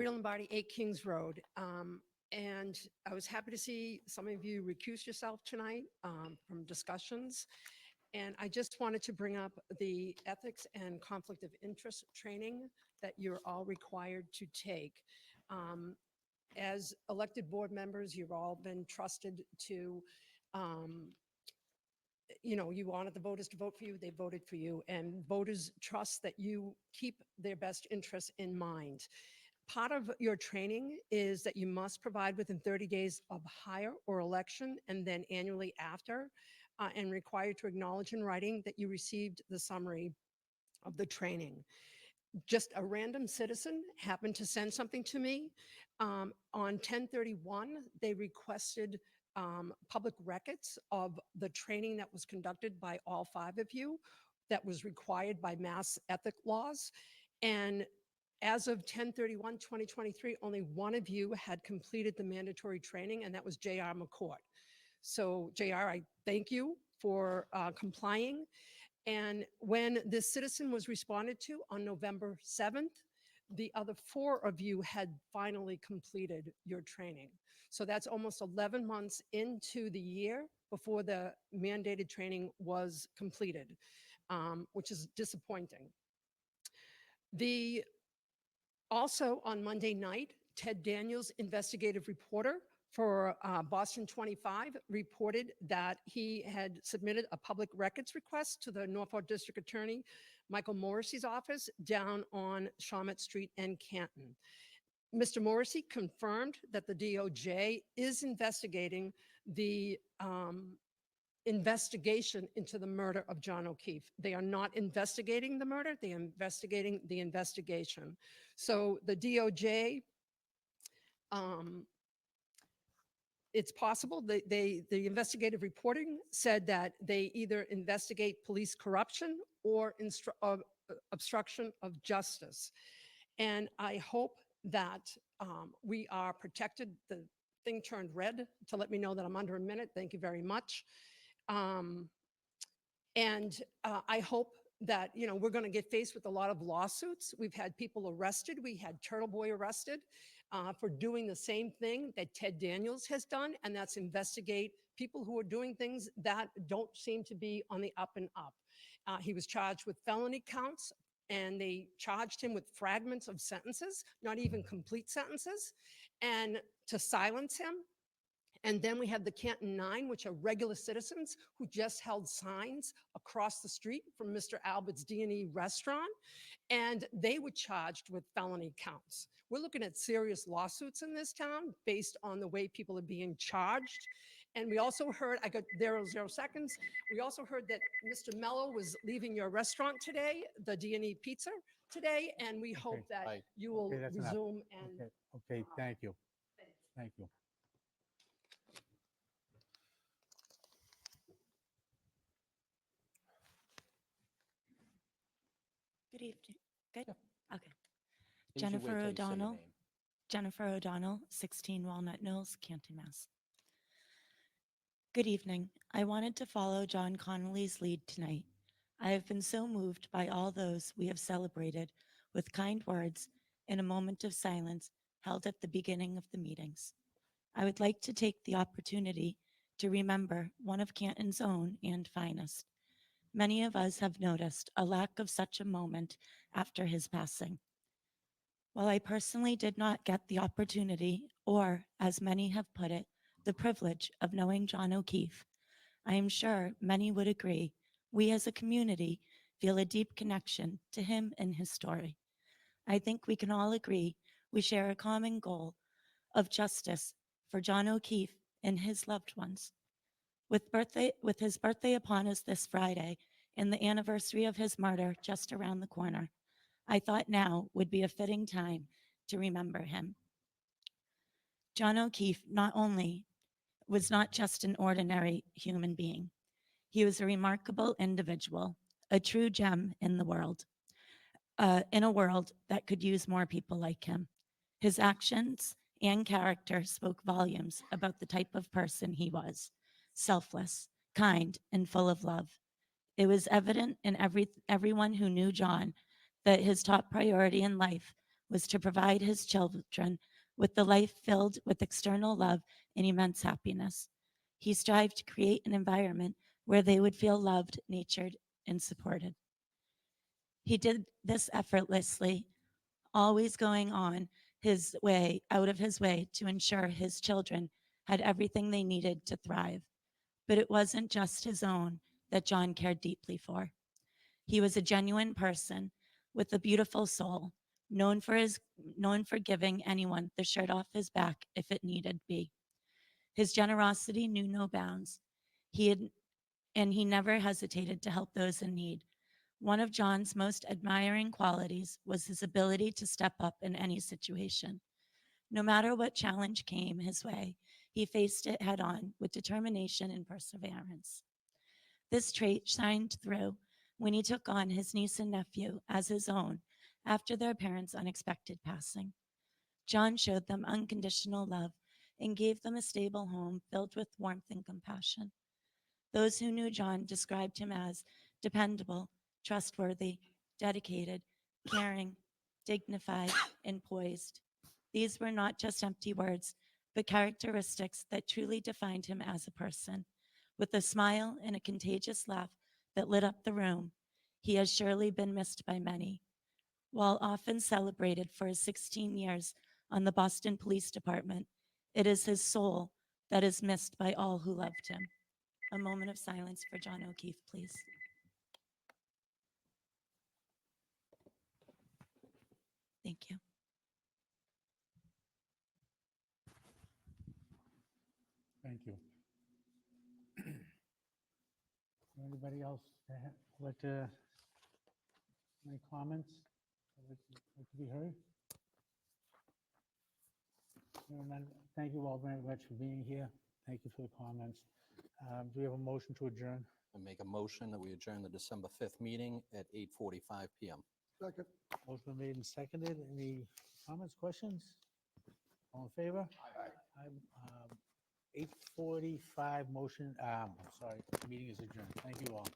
Rita Lombardi, 8 Kings Road. And I was happy to see some of you recuse yourself tonight from discussions. And I just wanted to bring up the ethics and conflict of interest training that you're all required to take. As elected board members, you've all been trusted to, you wanted the voters to vote for you, they voted for you, and voters trust that you keep their best interests in mind. Part of your training is that you must provide within 30 days of hire or election and then annually after, and required to acknowledge in writing that you received the summary of the training. Just a random citizen happened to send something to me. On 10/31, they requested public records of the training that was conducted by all 5 of you that was required by mass ethic laws. And as of 10/31/2023, only one of you had completed the mandatory training, and that was J.R. McCourt. So J.R., I thank you for complying. And when this citizen was responded to on November 7th, the other 4 of you had finally completed your training. So that's almost 11 months into the year before the mandated training was completed, which is disappointing. Also on Monday night, Ted Daniels, investigative reporter for Boston 25, reported that he had submitted a public records request to the Norfolk District Attorney Michael Morrissey's office down on Shawmut Street and Canton. Mr. Morrissey confirmed that the DOJ is investigating the investigation into the murder of John O'Keefe. They are not investigating the murder, they are investigating the investigation. So the DOJ, it's possible the investigative reporting said that they either investigate police corruption or obstruction of justice. And I hope that we are protected. The thing turned red to let me know that I'm under a minute. Thank you very much. I hope that, we're going to get faced with a lot of lawsuits. We've had people arrested. We had Turtle Boy arrested for doing the same thing that Ted Daniels has done, and that's investigate people who are doing things that don't seem to be on the up and up. He was charged with felony counts, and they charged him with fragments of sentences, not even complete sentences, and to silence him. And then we have the Canton 9, which are regular citizens who just held signs across the street from Mr. Albert's D&E restaurant, and they were charged with felony counts. We're looking at serious lawsuits in this town based on the way people are being charged. And we also heard, I got 0 seconds, we also heard that Mr. Mello was leaving your restaurant today, the D&E Pizza today, and we hope that you will resume. And Okay, thank you. Thank you. Good evening. Good? Yeah. Okay. Jennifer O'Donnell, 16 Walnut Knolls, Canton, Mass. Good evening. I wanted to follow John Connolly's lead tonight. I have been so moved by all those we have celebrated with kind words in a moment of silence held at the beginning of the meetings. I would like to take the opportunity to remember one of Canton's own and finest. Many of us have noticed a lack of such a moment after his passing. While I personally did not get the opportunity, or as many have put it, the privilege of knowing John O'Keefe, I am sure many would agree we as a community feel a deep connection to him and his story. I think we can all agree we share a common goal of justice for John O'Keefe and his loved ones. With his birthday upon us this Friday and the anniversary of his murder just around the corner, I thought now would be a fitting time to remember him. John O'Keefe was not just an ordinary human being. He was a remarkable individual, a true gem in the world, in a world that could use more people like him. His actions and character spoke volumes about the type of person he was: selfless, kind, and full of love. It was evident in everyone who knew John that his top priority in life was to provide his children with the life filled with external love and immense happiness. He strived to create an environment where they would feel loved, nurtured, and supported. He did this effortlessly, always going on his way, out of his way to ensure his children had everything they needed to thrive. But it wasn't just his own that John cared deeply for. He was a genuine person with a beautiful soul, known for giving anyone the shirt off his back if it needed be. His generosity knew no bounds. He never hesitated to help those in need. One of John's most admiring qualities was his ability to step up in any situation. No matter what challenge came his way, he faced it head on with determination and perseverance. This trait shined through when he took on his niece and nephew as his own after their parents' unexpected passing. John showed them unconditional love and gave them a stable home filled with warmth and compassion. Those who knew John described him as dependable, trustworthy, dedicated, caring, dignified, and poised. These were not just empty words, but characteristics that truly defined him as a person. With a smile and a contagious laugh that lit up the room, he has surely been missed by many. While often celebrated for his 16 years on the Boston Police Department, it is his soul that is missed by all who loved him. A moment of silence for John O'Keefe, please. Thank you. Thank you. Anybody else like to, any comments? Like to be heard? Hearing none, thank you all very much for being here. Thank you for the comments. Do we have a motion to adjourn? I make a motion that we adjourn the December 5th meeting at 8:45 PM. Second. Motion made and seconded. Any comments, questions? All in favor? Aye. 8:45 motion, I'm sorry, meeting is adjourned. Thank you all.